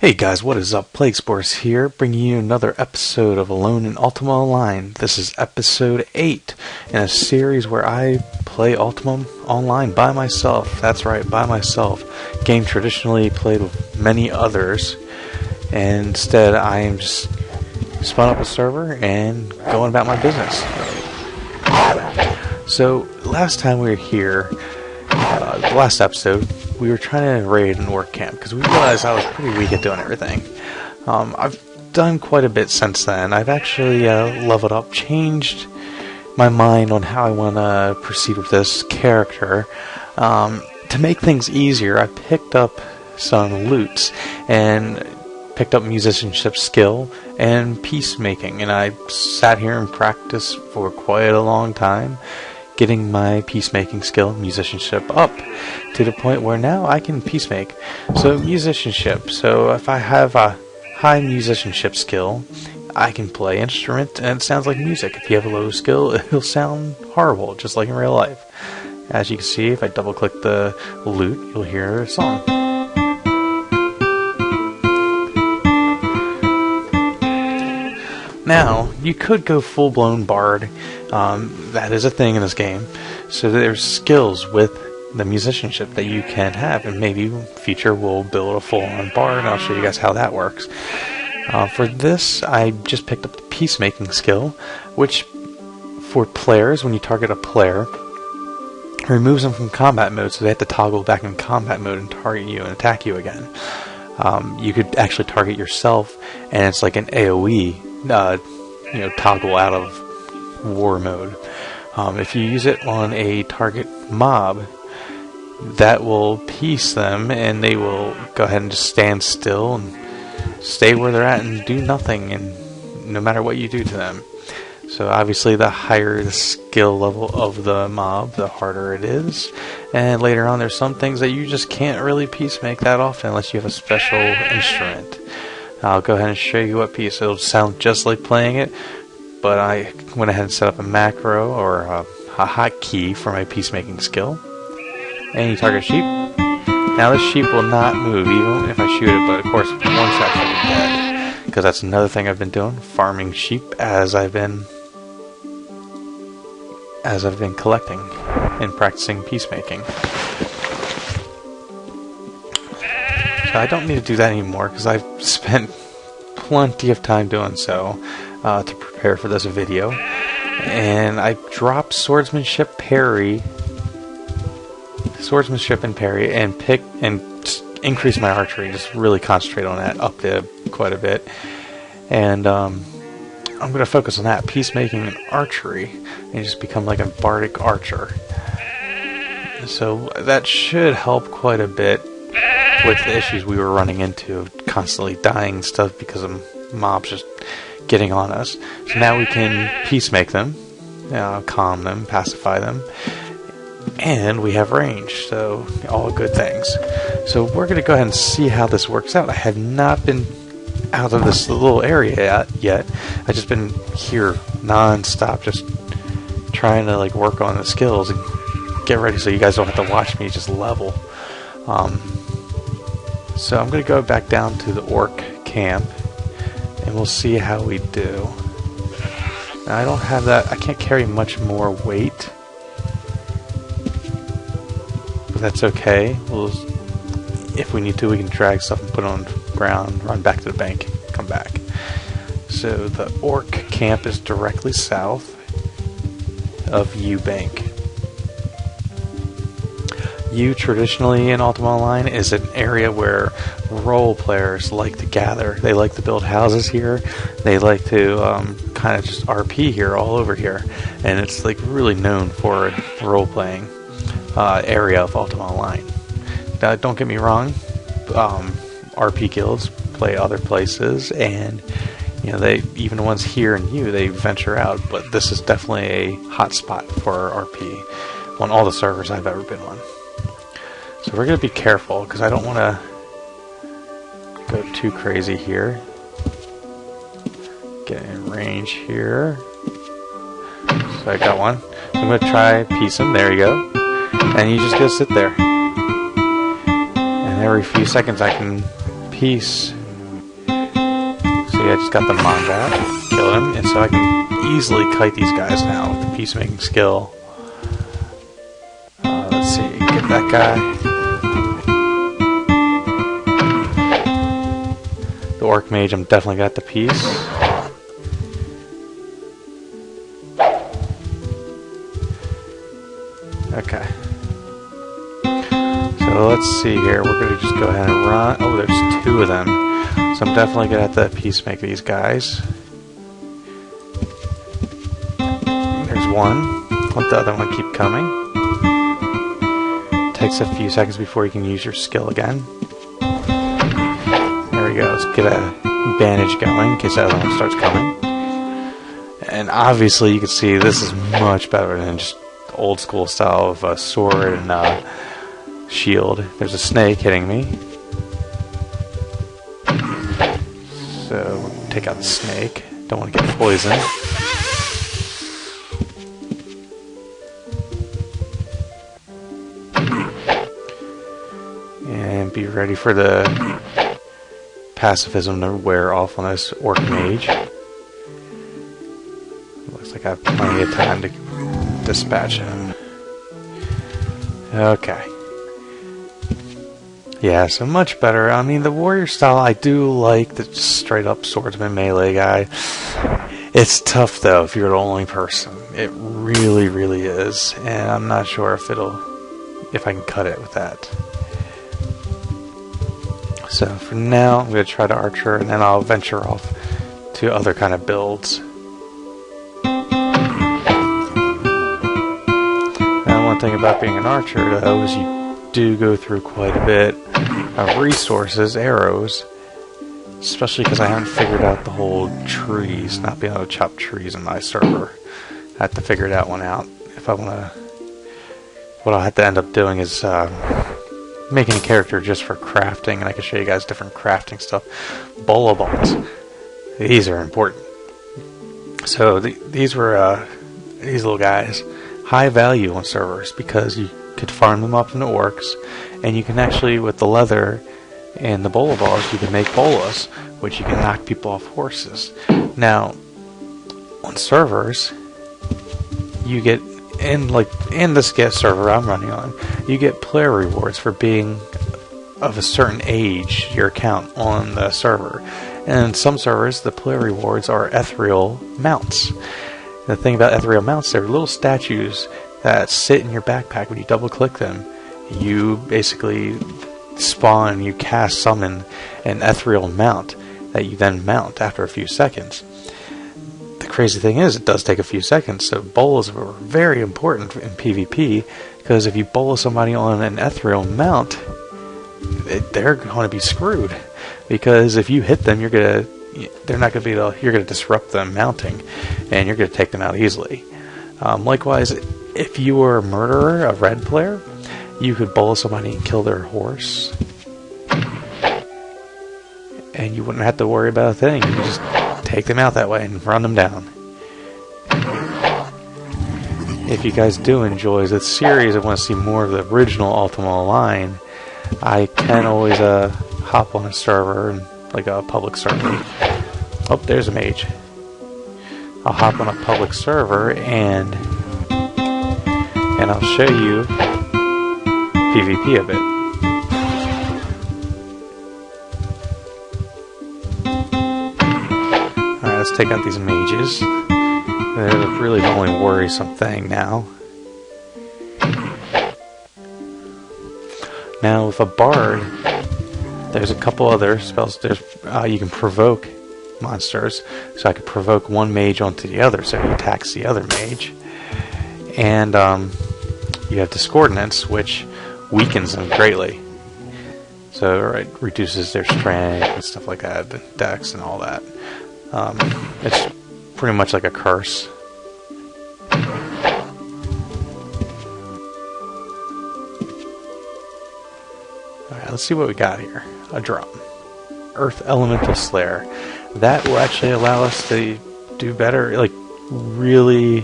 Hey guys, what is up? xPlagueSpores here, bringing you another episode of Alone in Ultima Online. This is episode 8 in a series where I play Ultima Online by myself. That's right, by myself. Game traditionally played with many others, and instead I am just spun up a server and going about my business. So, last time we were here, the last episode, we were trying to raid an orc camp because we realized I was pretty weak at doing everything. I've done quite a bit since then. I've actually leveled up, changed my mind on how I want to proceed with this character. To make things easier, I picked up some loots and picked up musicianship skill and peacemaking, and I sat here and practiced for quite a long time, getting my peacemaking skill, musicianship, up to the point where now I can peacemake. So musicianship. So if I have a high musicianship skill, I can play instrument and it sounds like music. If you have a low skill, it'll sound horrible, just like in real life. As you can see, if I double click the lute, you'll hear a song. Now, you could go full-blown bard. That is a thing in this game. So there's skills with the musicianship that you can have, and maybe in the future we'll build a full-on bard, and I'll show you guys how that works. For this, I just picked up the peacemaking skill, which for players, when you target a player, removes them from combat mode, so they have to toggle back in combat mode and target you and attack you again. You could actually target yourself, and it's like an AoE toggle out of war mode. If you use it on a target mob, that will peace them, and they will go ahead and just stand still and stay where they're at and do nothing, and no matter what you do to them. So obviously the higher the skill level of the mob, the harder it is. And later on there's some things that you just can't really peacemake that often unless you have a special instrument. I'll go ahead and show you what piece. It'll sound just like playing it, but I went ahead and set up a macro or a hotkey for my peacemaking skill. And you target sheep. Now this sheep will not move even if I shoot it, but of course one shot will be dead. Because that's another thing I've been doing, farming sheep as I've been collecting and practicing peacemaking. So I don't need to do that anymore because I've spent plenty of time doing so to prepare for this video. And I dropped swordsmanship and parry, and pick and increase my archery. Just really concentrate on that, upped it quite a bit. And I'm going to focus on that, peacemaking and archery, and just become like a bardic archer. So that should help quite a bit with the issues we were running into of constantly dying and stuff because of mobs just getting on us. So now we can peacemake them, calm them, pacify them, and we have range, so all good things. So we're going to go ahead and see how this works out. I have not been out of this little area yet. I've just been here non-stop, just trying to work on the skills and get ready so you guys don't have to watch me just level. So I'm going to go back down to the orc camp, and we'll see how we do. Now I don't have that, I can't carry much more weight, but that's okay. If we need to, we can drag stuff and put it on the ground, run back to the bank, come back. So the orc camp is directly south of U Bank. U traditionally in Ultima Online is an area where role players like to gather. They like to build houses here. They like to kind of just RP here, all over here. And it's really known for a role playing area of Ultima Online. Now, don't get me wrong, RP guilds play other places, and they, even the ones here in U, they venture out. But this is definitely a hot spot for RP on all the servers I've ever been on. So we're going to be careful because I don't want to go too crazy here. Get in range here. So I got one. I'm going to try piece him. There you go. And you just go sit there. And every few seconds I can piece I just got the Monbat, killed him, and so I can easily kite these guys now with the peacemaking skill. Let's see, get that guy. The Orc Mage, I'm definitely got the piece. Okay. So let's see here. We're going to just go ahead and run. Oh, there's two of them. So I'm definitely going to have to peacemake these guys. There's one. Let the other one keep coming. Takes a few seconds before you can use your skill again. There we go. Let's get a bandage going in case the other one starts coming. And obviously you can see this is much better than just old school style of a sword and shield. There's a snake hitting me. So we'll take out the snake. Don't want to get poisoned. And be ready for the pacifism to wear off on this Orc Mage. Looks like I have plenty of time to dispatch him. Okay. Yeah, so much better. I mean, the warrior style, I do like the straight up swordsman melee guy. It's tough though if you're the only person. It really, really is. And I'm not sure if I can cut it with that. So for now, I'm going to try to archer, and then I'll venture off to other kind of builds. Now, one thing about being an archer, though, is you do go through quite a bit of resources, arrows, especially because I haven't figured out the whole trees, not being able to chop trees in my server. I have to figure that one out. If I want to, what I'll have to end up doing is making a character just for crafting, and I can show you guys different crafting stuff. Bola balls. These are important. So these were these little guys, high value on servers because you could farm them up into orcs, and you can actually, with the leather and the bola balls, you can make bolas, which you can knock people off horses. Now, on servers, you get in this guest server I'm running on, you get player rewards for being of a certain age, your account on the server. And in some servers, the player rewards are ethereal mounts. The thing about ethereal mounts, they're little statues that sit in your backpack. When you double click them, you basically spawn, you cast summon an ethereal mount that you then mount after a few seconds. The crazy thing is, it does take a few seconds, so bolas are very important in PvP, because if you bola somebody on an ethereal mount, they're going to be screwed, because if you hit them, you're going to disrupt them mounting, and you're going to take them out easily. Likewise, if you were a murderer, a red player, you could bola somebody and kill their horse, and you wouldn't have to worry about a thing. You could just take them out that way and run them down. If you guys do enjoy this series and want to see more of the original Ultima Online, I can always hop on a server, like a public server. Oh, there's a mage. I'll hop on a public server and I'll show you PvP of it. Alright, let's take out these mages. They're really the only worrisome thing now. Now with a bard, there's a couple other spells. There's you can provoke monsters, so I could provoke one mage onto the other, so he attacks the other mage. And you have discordance, which weakens them greatly. So it reduces their strength and stuff like that, the dex and all that. It's pretty much like a curse. Alright, let's see what we got here. A drum. Earth Elemental Slayer. That will actually allow us to do better, like really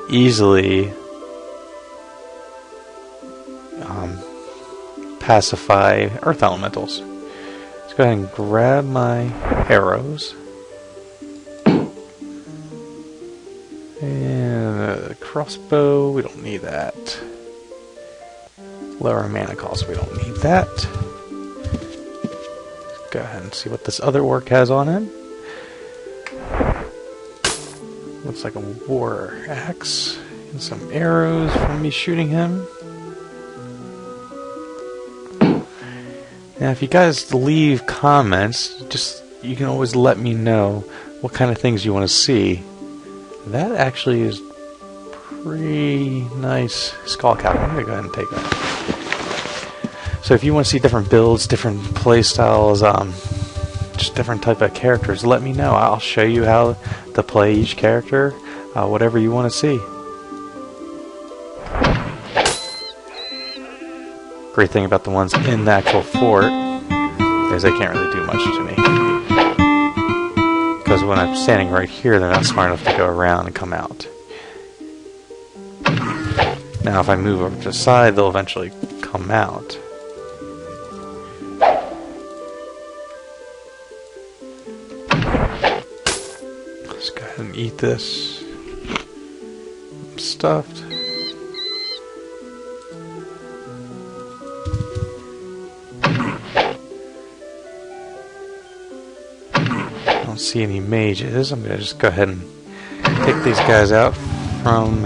easily pacify Earth Elementals. Let's go ahead and grab my arrows. And a crossbow, we don't need that. Lower mana cost, we don't need that. Let's go ahead and see what this other orc has on him. Looks like a war axe and some arrows from me shooting him. Now, if you guys leave comments, you can always let me know what kind of things you want to see. That actually is pretty nice skull cap. I'm gonna go ahead and take that. So, if you want to see different builds, different play styles, just different type of characters, let me know. I'll show you how to play each character, whatever you want to see. Great thing about the ones in the actual fort is they can't really do much to me. Because when I'm standing right here, they're not smart enough to go around and come out. Now if I move over to the side, they'll eventually come out. Let's go ahead and eat this. I'm stuffed. I don't see any mages. I'm going to just go ahead and take these guys out from...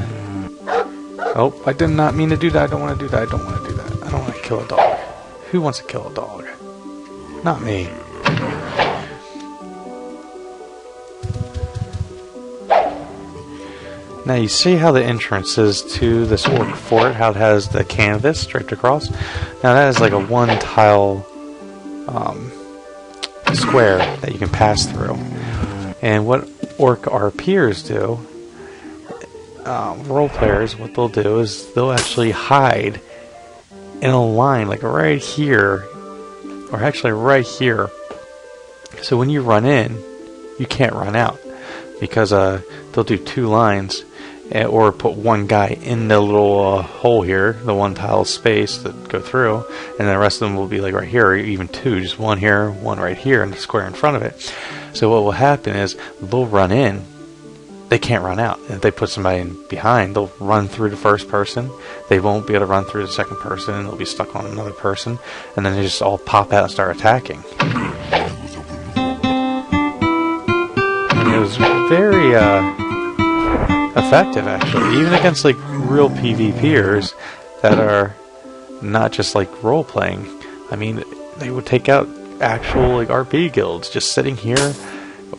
Oh, I did not mean to do that. I don't want to do that. I don't want to do that. I don't want to kill a dog. Who wants to kill a dog? Not me. Now you see how the entrance is to this orc fort, how it has the canvas draped across? Now that is like a one tile square that you can pass through. And what orc RPers do, role players, what they'll do is they'll actually hide in a line like right here, or actually right here. So when you run in, you can't run out, because they'll do two lines, or put one guy in the little hole here, the one tile space that go through, and the rest of them will be like right here, or even two, just one here, one right here, and the square in front of it. So what will happen is they'll run in, they can't run out. If they put somebody in behind, they'll run through the first person, they won't be able to run through the second person, and they'll be stuck on another person, and then they just all pop out and start attacking. And it was very effective, actually, even against like real PvPers that are not just like role playing. I mean, they would take out actual like RP guilds just sitting here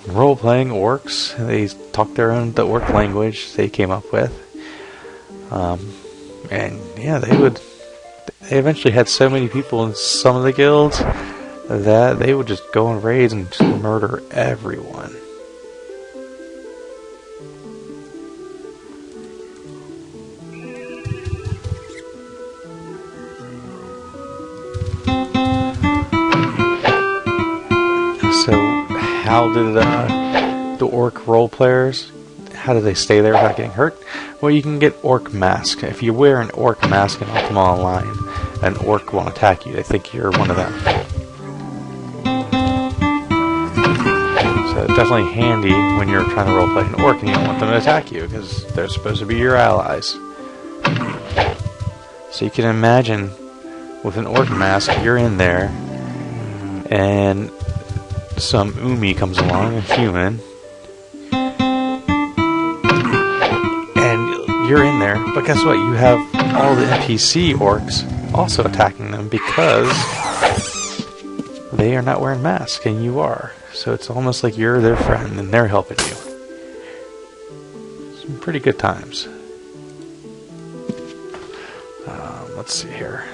role playing orcs. They talk the orc language they came up with, and yeah, they eventually had so many people in some of the guilds that they would just go on raids and just murder everyone. So how did the orc role players, how do they stay there without getting hurt? Well, you can get orc mask. If you wear an orc mask in Ultima Online, an orc won't attack you. They think you're one of them. So it's definitely handy when you're trying to roleplay an orc and you don't want them to attack you, because they're supposed to be your allies. So you can imagine with an orc mask, you're in there, and some Umi comes along, a human, and you're in there, but guess what? You have all the NPC orcs also attacking them because they are not wearing masks and you are. So it's almost like you're their friend and they're helping you. Some pretty good times. Let's see here.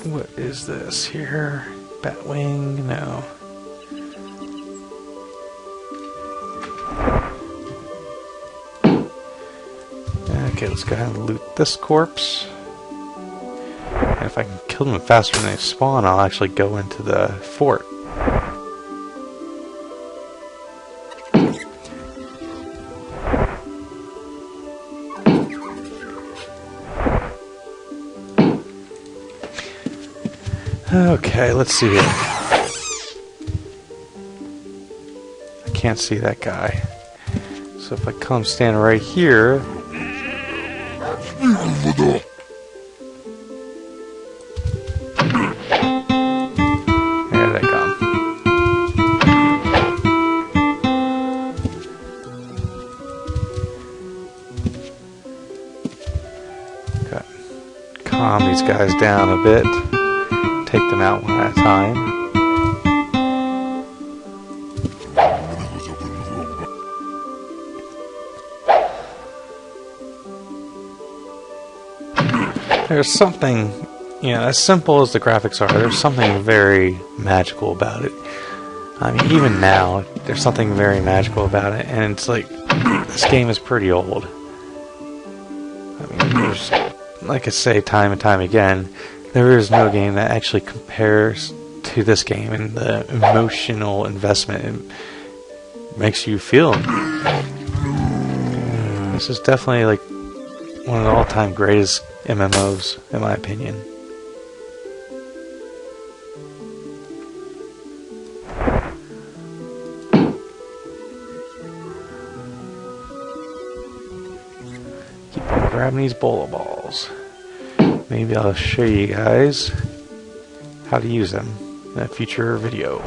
What is this here? Batwing? No. Okay, let's go ahead and loot this corpse. And if I can kill them faster than they spawn, I'll actually go into the fort. Okay, let's see here. I can't see that guy. So if I come stand right here... There they come. Okay. Calm these guys down a bit. Take them out one at a time. There's something, you know, as simple as the graphics are, there's something very magical about it. I mean, even now, there's something very magical about it, and it's like, this game is pretty old. I mean, there's, like I say time and time again, there is no game that actually compares to this game and the emotional investment it makes you feel. This is definitely like one of the all-time greatest MMOs, in my opinion. Keep on grabbing these bolo balls. Maybe I'll show you guys how to use them in a future video.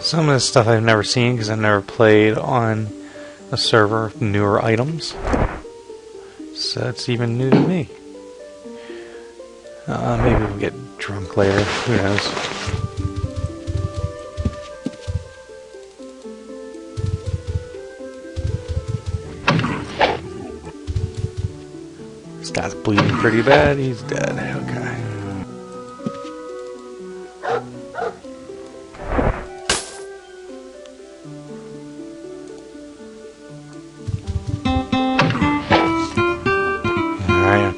Some of this stuff I've never seen because I've never played on a server with newer items. So it's even new to me. Maybe we'll get drunk later. Who knows? This guy's bleeding pretty bad. He's dead. Okay.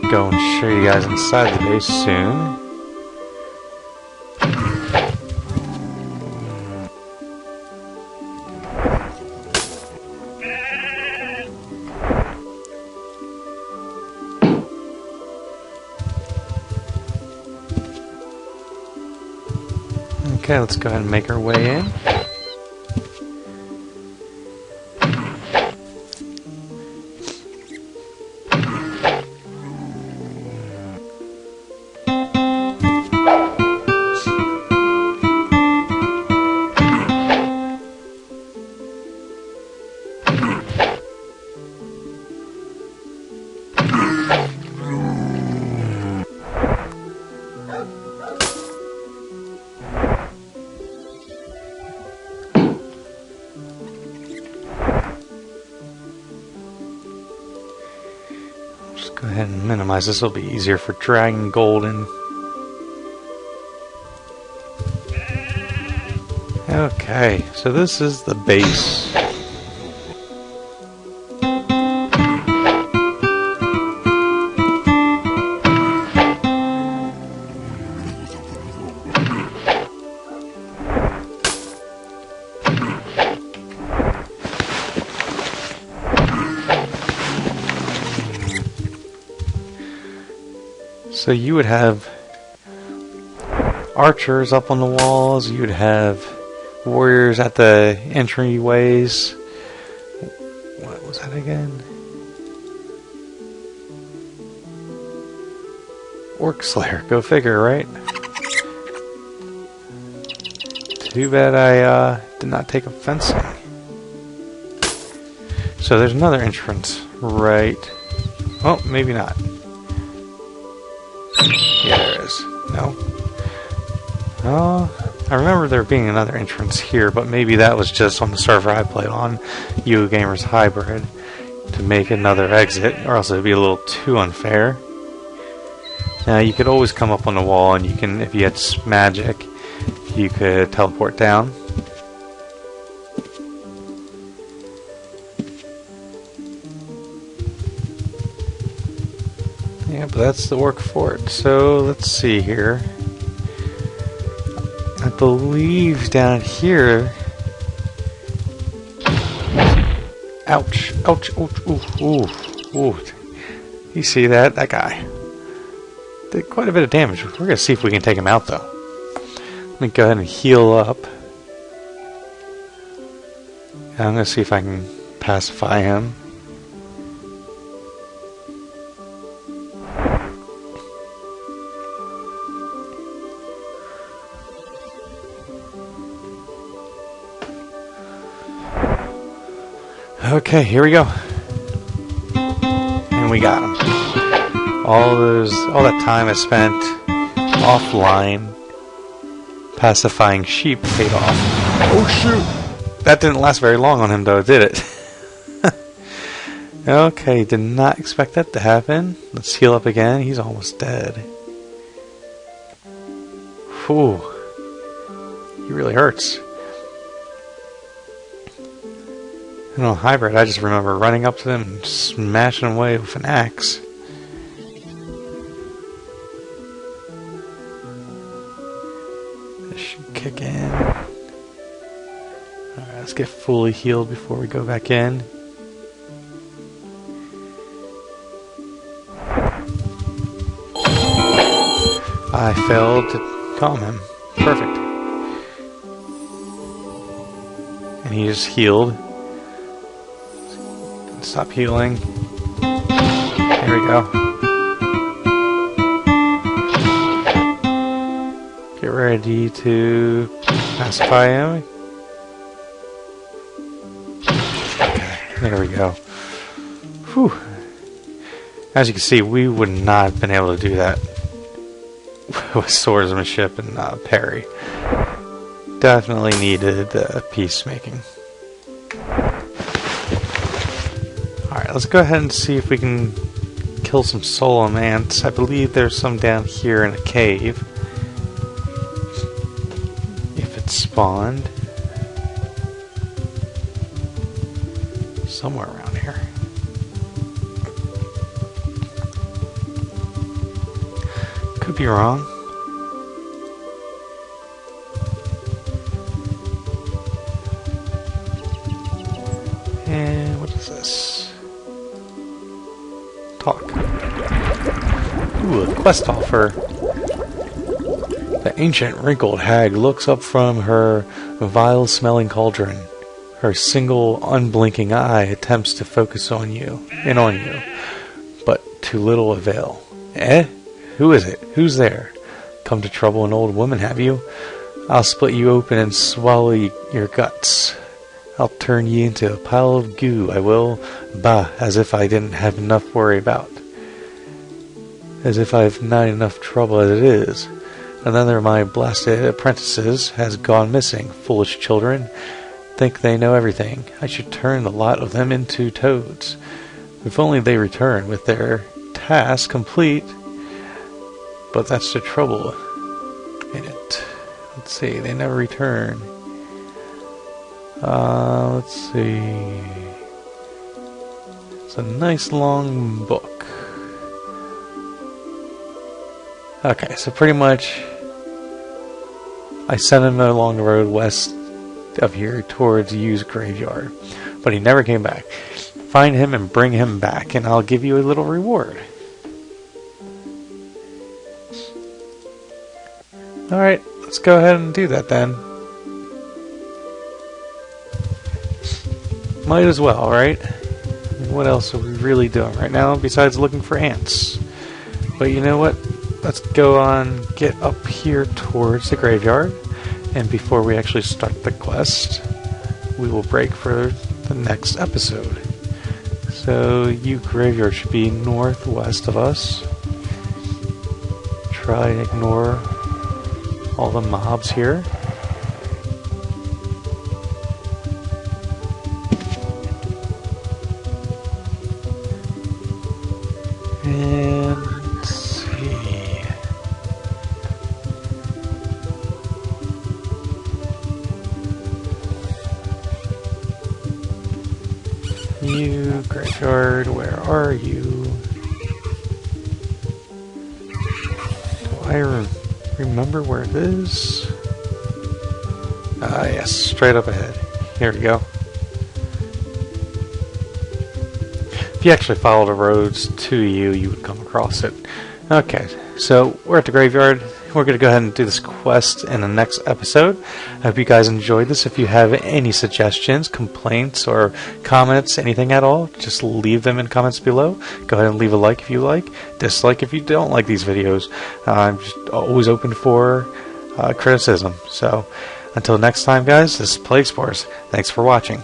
Go and show you guys inside the base soon. Okay, let's go ahead and make our way in. Go ahead and minimize this. Will be easier for dragging gold in. Okay, so this is the base. So you would have archers up on the walls, you would have warriors at the entryways. What was that again? Orc Slayer, go figure, right? Too bad I did not take up fencing. So there's another entrance, right? Oh, maybe not. Yeah, there is. No? Oh, I remember there being another entrance here, but maybe that was just on the server I played on, Gamers Hybrid, to make another exit, or else it would be a little too unfair. Now, you could always come up on the wall, and you can, if you had magic, you could teleport down. Yeah, but that's the work for it. So let's see here. I believe down here. Ouch! Ouch! Ouch! Ooh! Ooh! Ooh! You see that? That guy did quite a bit of damage. We're gonna see if we can take him out, though. Let me go ahead and heal up. And I'm gonna see if I can pacify him. Okay, here we go. And we got him. All that time I spent offline pacifying sheep paid off. Oh shoot! That didn't last very long on him though, did it? Okay, did not expect that to happen. Let's heal up again. He's almost dead. Whew. He really hurts. You know, hybrid, I just remember running up to them and smashing away with an axe. This should kick in. Alright, let's get fully healed before we go back in. I failed to calm him. Perfect. And he just healed. Stop healing. There we go. Get ready to pacify him. Okay, there we go. Whew. As you can see, we would not have been able to do that with swordsmanship and parry. Definitely needed peacemaking. Alright, let's go ahead and see if we can kill some Solemn ants. I believe there's some down here in a cave. If it's spawned. Somewhere around here. Could be wrong. And what is this? Talk. Ooh, a quest offer. The ancient wrinkled hag looks up from her vile-smelling cauldron. Her single, unblinking eye attempts to focus on you, but to little avail. Eh? Who is it? Who's there? Come to trouble an old woman, have you? I'll split you open and swallow your guts. I'll turn ye into a pile of goo, I will. Bah, as if I didn't have enough worry about. As if I've not enough trouble as it is. Another of my blasted apprentices has gone missing. Foolish children. Think they know everything. I should turn the lot of them into toads. If only they return with their task complete. But that's the trouble in it. Let's see, they never return. Let's see. It's a nice long book. Okay, so pretty much I sent him along the road west of here towards Yu's graveyard, but he never came back. Find him and bring him back, and I'll give you a little reward. Alright, let's go ahead and do that then. Might as well, right? What else are we really doing right now besides looking for ants? But you know what? Let's go on, get up here towards the graveyard, and before we actually start the quest, we will break for the next episode. So, Yu graveyard should be northwest of us. Try and ignore all the mobs here. And let's see. You graveyard, where are you? I remember where it is? Yes, straight up ahead. Here we go. If you actually follow the roads to you, you would come across it. Okay, so we're at the graveyard. We're going to go ahead and do this quest in the next episode. I hope you guys enjoyed this. If you have any suggestions, complaints, or comments, anything at all, just leave them in comments below. Go ahead and leave a like if you like, dislike if you don't like these videos. I'm just always open for criticism. So until next time, guys, this is xPlagueSpores. Thanks for watching.